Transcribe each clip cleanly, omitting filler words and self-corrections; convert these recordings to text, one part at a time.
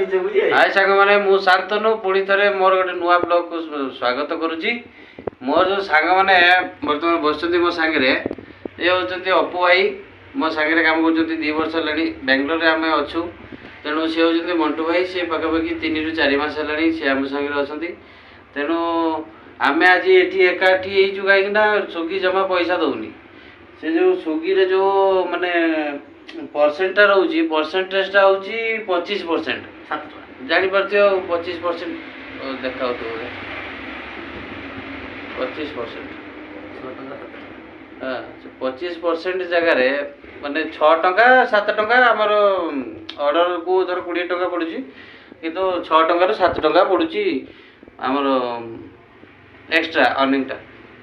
हाय सांग मैंने मु शांतनु पुणी थे मोर गोटे नुआ ब्लॉग को स्वागत करुच्ची मोर जो सांग मैंने बर्तमान बस मो सांगे ये हूँ अपू भाई मो सांगे कम कर 2 वर्ष है बेंगलोर में आम अच्छू तेणु सी हूँ मंटू भाई सी पखापाखि 3 ରୁ 4 मास है सी आम सांगे अच्छा तेणु आम आज ये एकाठी कहीं स्विगी जमा पैसा दौनी से जो स्विगी जो माने परसेंटा रोचे परसेंटेजटा हूँ 25% जापार 25% देखा 25% हाँ 25% जगार माने 6 टंका 7 टंका आमर ऑर्डर को धर 20 टंका पड़ू किंतु 6 टंका 7 टंका पड़ू आमर एक्स्ट्रा अर्निंगटा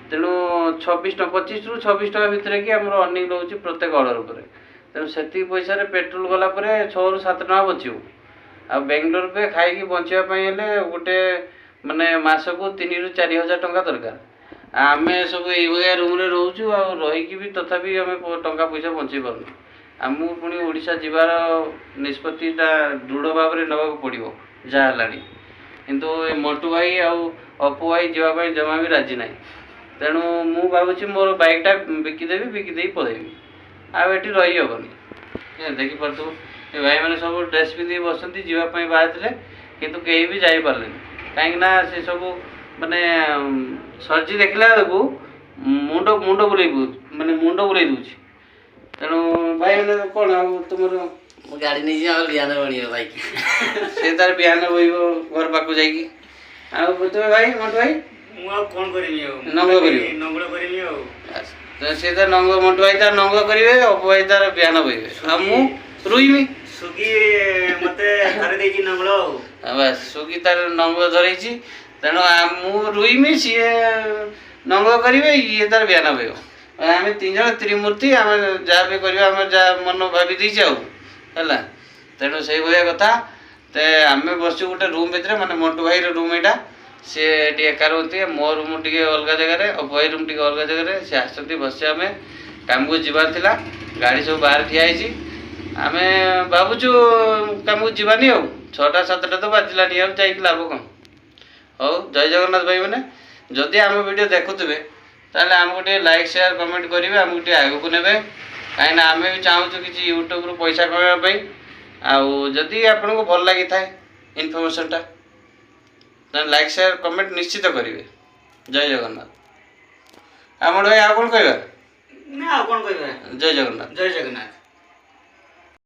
तेणु 25 ରୁ 26 टका भितर कि आम अर्निंग रोचे प्रत्येक ऑर्डर उपर तेणु से पैसा पेट्रोल गलापर 6 ରୁ 7 टका बचू आ बेंगलोर पे खाई बचापी गोटे माने मास को 3 ରୁ 4 हज़ार टंका दरकार आम सब ये रूम रे रोचु आ रहीकि भी तथापि आम टंका पैसा बचे पार्न आमको पुणी ओडिशा जीवार निष्पत्तिटा दृढ़ भाव में नवा पड़ो जहाँ किंतु मंटू भाई आउ अपू भाई जावाई जमा भी राजी ना तेणु मु भावुँ मोर बाइकटा बिकिदेवी बिकिदे पलैबी आए रही हेनी देखिपु ये भाई मैंने सब ड्रेस पिंधि बसती जीवाई बाहर किंतु कहीं भी जापारे कहीं से सब माने सर्जी देखला बेलू मुंड मुंड बुले माने मुंड बुले दूसरी तेणु भाई मैंने कौन तुम गाड़ी नहीं बिहान बन भाई से तार बिहान बह घर पाक जाकि तुम भाई मंटू भाई से तार नंग मंटू भाई तार नंग करेंगे अपू भाई तार बिहान बहबे मु रुईमी सुगी मते धरे देजी नंगलो बस सुगी तार नंग धरई तेणु मु रुईमी सी नंग करेंगे ये तार बिहान बहब आम 3 जन त्रिमूर्ति आम जहाँ भी कर मन भाभी है तेणु से भाया कथा ते आम बस गोटे रूम भितर माने मंटू भाई रूम यहाँ सी एका रोते मो रूम टे अलग जगह अपू भाई रूम टे अलग जगह सी आसती बस आम काम को जीवार थिला गाड़ी सब बाहर ठियाई आम भावुँ कम को जीवानी आ 6टा 7टा तो बाजिलानी जाइक लाभ कौन हौ जय जगन्नाथ भाई मैंने जदि आम वीडियो देखुवे ताले आमको टे लाइक शेयर कमेंट करेंगे आमको टे आगू नेबे कहीं आम भी चाहूँ कि यूट्यूब रू पैसा कमाई आदि आपन को भल लगी था इनफर्मेशनटा लाइक शेयर कमेंट निश्चित करेंगे जय जगन्नाथ आम भाई आ कौन कह जय जगन्नाथ। जय जगन्नाथ।